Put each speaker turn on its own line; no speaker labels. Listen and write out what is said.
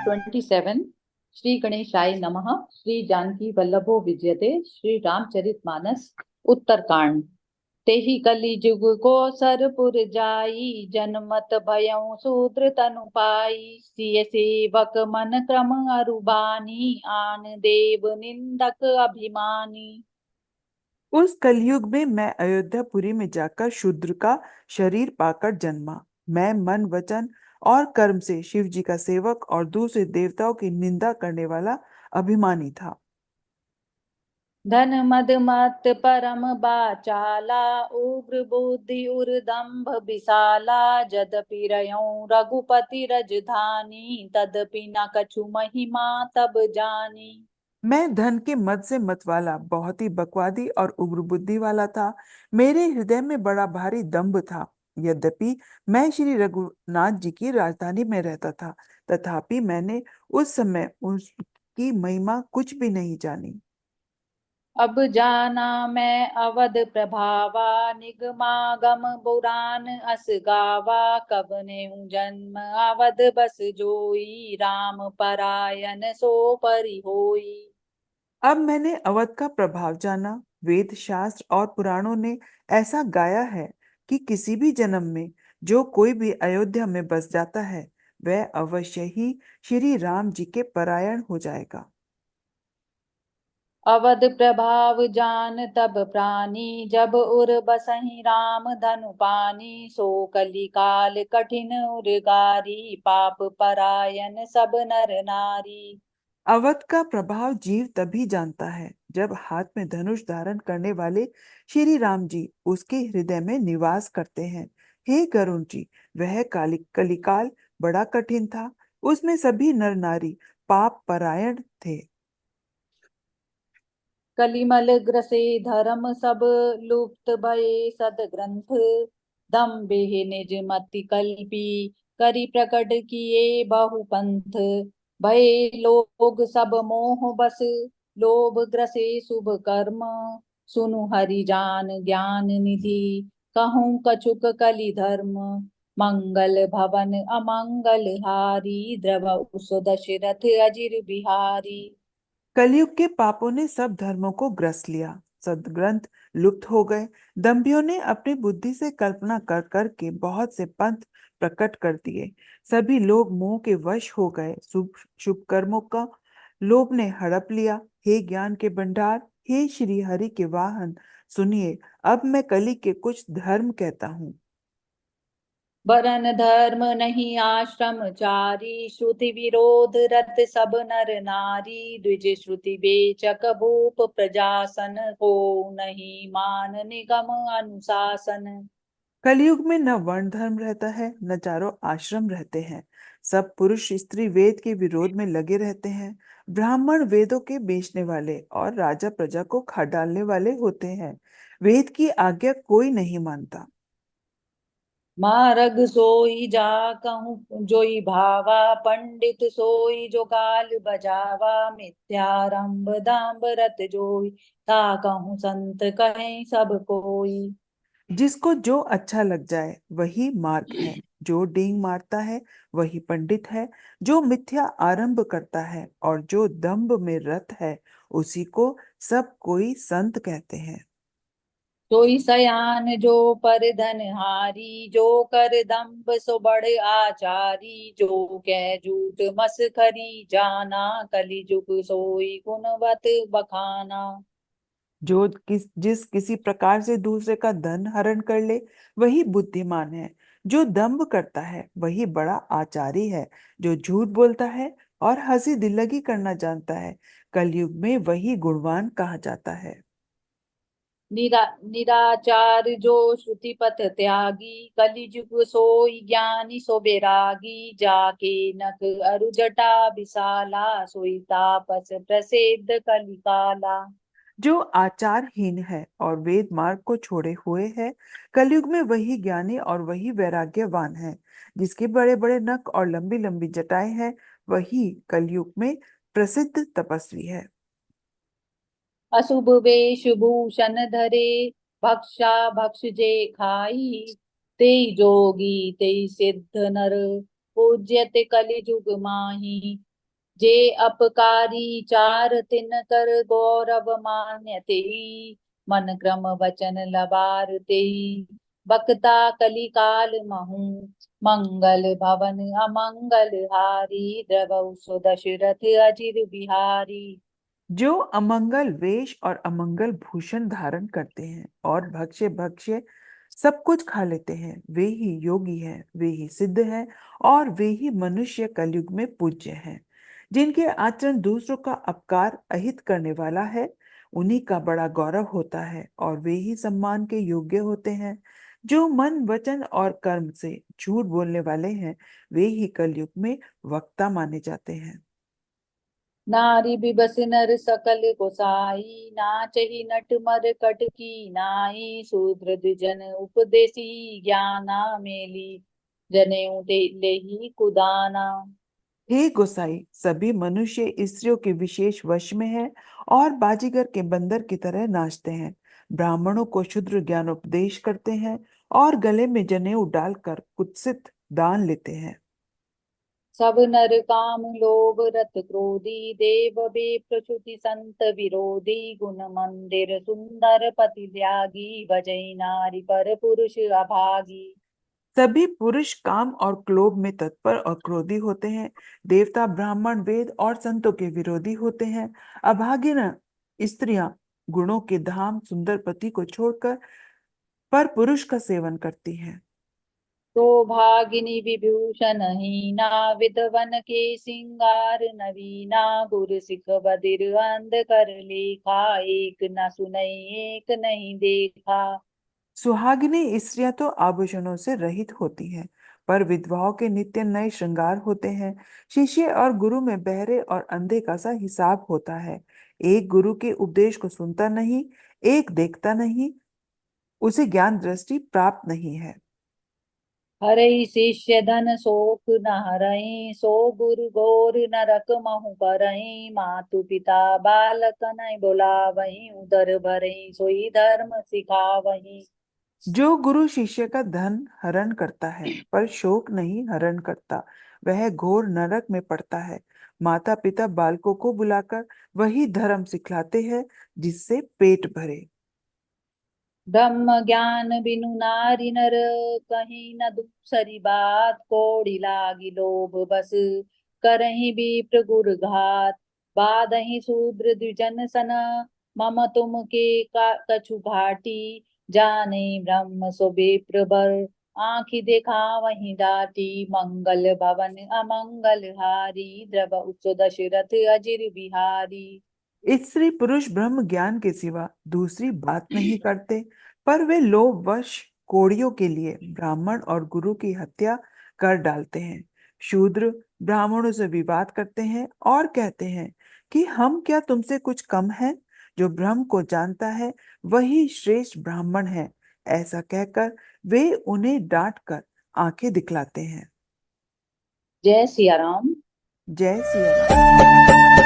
27 श्री गणेशाय नमः। श्री जानकी वल्लभो विजयते। श्री रामचरितमानस उत्तरकांड। तेहि कलि जुग को सरपुर जाई, जनमत भयउ शूद्र तनु पाई। सिय सेवक मन क्रम अरुबानी, आन देव निंदक अभिमानी।
उस कलयुग में मैं अयोध्यापुरी में जाकर शूद्र का शरीर पाकर जन्मा। मैं मन वचन और कर्म से शिव जी का सेवक और दूसरे देवताओं की निंदा करने वाला अभिमानी था।
धन मद मत परम बाचाला, उग्र बुद्धि उर्दंभ विशाला। जदपि रयौ रघुपति रजधानी, तदपि न कछु महिमा तब जानी।
मैं धन के मद से मत वाला, बहुत ही बकवादी और उग्र बुद्धि वाला था। मेरे हृदय में बड़ा भारी दंभ था। यद्यपि मैं श्री रघुनाथ जी की राजधानी में रहता था, तथापि मैंने उस समय उसकी महिमा कुछ भी नहीं जानी।
अब जाना मैं अवध प्रभावा, निगमागम पुराण अस गावा। कवने जन्म अवध बस जोई, राम परायण सो परि होई।
अब मैंने अवध का प्रभाव जाना। वेद शास्त्र और पुराणों ने ऐसा गाया है कि किसी भी जन्म में जो कोई भी अयोध्या में बस जाता है, वह अवश्य ही श्री राम जी के परायण हो जाएगा।
अवध प्रभाव जान तब प्राणी, जब उर बसहि राम धनु पानी। सो कली काल कठिन उर्गारी, पाप परायण सब नर नारी।
अवध का प्रभाव जीव तभी जानता है जब हाथ में धनुष धारण करने वाले श्री राम जी उसके हृदय में निवास करते हैं। हे गरुण जी, वह कलिकाल बड़ा कठिन था। उसमें सभी नर नारी पाप परायण थे।
कलिमल ग्रसे धर्म सब, लुप्त भये सद ग्रंथ। दम्भे निज मति कल्पी, करि प्रकट किए बहु पंथ। भये लोग सब मोह बस, लोभ ग्रसे शुभ कर्म। सुनु हरि जान ज्ञान निधि, कहूँ कछुक कलि धर्म। मंगल भवन अमंगल हारी, द्रव सो दशरथ अजिर बिहारी।
कलयुग के पापों ने सब धर्मों को ग्रस लिया। सदग्रंथ लुप्त हो गए। दंभियों ने अपनी बुद्धि से कल्पना कर कर के बहुत से पंथ प्रकट कर दिए। सभी लोग मोह के वश हो गए। शुभ शुभ कर्मों का लोभ ने हड़प लिया। हे ज्ञान के भंडार, हे श्री हरि के वाहन, सुनिए, अब मैं कली के कुछ धर्म कहता हूँ।
वरन धर्म नहीं आश्रम चारी, श्रुति विरोध रत सब नर नारी। द्विज श्रुति बेचक भूप प्रजासन, हो नहीं मान निगम अनुशासन।
कलयुग में न वर्ण धर्म रहता है, न चारों आश्रम रहते हैं। सब पुरुष स्त्री वेद के विरोध में लगे रहते हैं। ब्राह्मण वेदों के बेचने वाले और राजा प्रजा को खा डालने वाले होते हैं। वेद की आज्ञा कोई नहीं मानता।
मारग सोई जा कहूँ जोई भावा, पंडित सोई जो गाल बजावा। मिथ्यारंभ दाम्भ रत जोई, ता कहूँ संत कहें सब कोई।
जिसको जो अच्छा लग जाए वही मार्ग है। जो डींग मारता है वही पंडित है। जो मिथ्या आरंभ करता है और जो दंभ में रत है, उसी को सब कोई संत कहते हैं।
सोई सयान जो पर धनहारी, जो कर दंभ सो बड़ आचारी। जो कह झूठ मसखरी जाना, कलि जुग सोई गुणवत बखाना।
जो जिस किसी प्रकार से दूसरे का धन हरण कर ले, वही बुद्धिमान है। जो दंभ करता है वही बड़ा आचारी है। जो झूठ बोलता है और हंसी दिल्लगी करना जानता है, कलयुग में वही गुणवान कहा जाता है।
निराचार जो श्रुति पथ त्यागी, कलि जुग सोई ज्ञानी सो बैरागी। जाके नक अरु जटा विशाला, सोई तापस प्रसिद्ध कलिकाला।
जो आचारहीन है और वेद मार्ग को छोड़े हुए है, कलयुग में वही ज्ञानी और वही वैराग्यवान है। जिसके बड़े बड़े नख और लंबी लंबी जटाएं हैं, वही कलयुग में प्रसिद्ध तपस्वी है।
अशुभ वेश भूषण धरे, भक्षा भक्ष जे खाई। तेई जोगी तेई सिद्ध नर, पूज्यते कलि जुग माही। जे अपकारी चार तिन कर गौरव मान्य ते, मन क्रम वचन लबार ते, बकता कलिकाल महु, मंगल भवन अमंगल हारी, द्रवौ सो दशरथ अजिर बिहारी।
जो अमंगल वेश और अमंगल भूषण धारण करते हैं और भक्ष्य भक्ष्य सब कुछ खा लेते हैं, वे ही योगी हैं, वे ही सिद्ध हैं और वे ही मनुष्य कलयुग में पूज्य हैं। जिनके आचरण दूसरों का अपकार अहित करने वाला है, उन्हीं का बड़ा गौरव होता है और वे ही सम्मान के योग्य होते हैं। जो मन वचन और कर्म से झूठ बोलने वाले हैं, वे ही कलयुग में वक्ता माने जाते हैं।
नारी बिबस नर सकल गोसाई, नाचहि नट मर कट की नाई, शूद्र द्विजन उपदेसी ज्ञाना मेली, जनेऊ ते लेहि कुदाना।
हे गोसाई, सभी मनुष्य स्त्रियों के विशेष वश में हैं और बाजीगर के बंदर की तरह नाचते हैं। ब्राह्मणों को क्षुद्र ज्ञान उपदेश करते हैं और गले में जनेऊ डालकर कुत्सित दान लेते हैं।
सब नर काम लोभ रत क्रोधी, देव बे प्रचुति संत विरोधी, गुण मंदिर सुंदर पति त्यागी, भजई नारी पर पुरुष अभागी।
सभी पुरुष काम और क्लोभ में तत्पर और क्रोधी होते हैं। देवता ब्राह्मण वेद और संतों के विरोधी होते हैं। अभागिन स्त्रियां गुणों के धाम सुंदर पति को छोड़कर पर पुरुष का सेवन करती हैं।
सौभागिनी विभूषण हीना, विधवन के सिंगार नवीना, गुर सिख बधिर अंध कर लेखा, एक न सुनई एक नहीं देखा।
सुहागिनी स्त्रियां तो आभूषणों से रहित होती हैं, पर विधवाओं के नित्य नए श्रृंगार होते हैं। शिष्य और गुरु में बहरे और अंधे का सा हिसाब होता है। एक गुरु के उपदेश को सुनता नहीं, एक देखता नहीं, उसे ज्ञान दृष्टि प्राप्त नहीं है।
हरई शिष्य धन शोक न हरई, सो गुरु गोर नरक महु करई, मातु पिता बालक नहीं बोलावई, उदर भरई सोई धर्म सिखावई।
जो गुरु शिष्य का धन हरण करता है पर शोक नहीं हरण करता, वह घोर नरक में पड़ता है। माता पिता बालकों को बुलाकर वही धर्म सिखलाते हैं जिससे पेट भरे।
ब्रह्म ज्ञान बिनु नारी नर, कहीं न दूसरी बात, कोड़ी लागी लोभ बस, करहीं विप्र गुर घात, बाधहीं शूद्र द्विजन सन, मम तुम के कछु घाटी, जाने ब्रह्म सो विप्र बर, आँखि देखा वहीं डाटी, मंगल भवन अमंगल हारी, द्रव उच्च दशरथ अजिर बिहारी।
स्त्री पुरुष ब्रह्म ज्ञान के सिवा दूसरी बात नहीं करते, पर वे लोभ वश कोड़ियों के लिए ब्राह्मण और गुरु की हत्या कर डालते हैं। शूद्र ब्राह्मणों से विवाद करते हैं और कहते हैं कि हम क्या तुमसे कुछ कम हैं? जो ब्रह्म को जानता है वही श्रेष्ठ ब्राह्मण है। ऐसा कहकर वे उन्हें डांट कर आंखें दिखलाते हैं।
जय सिया राम।
जय सिया राम।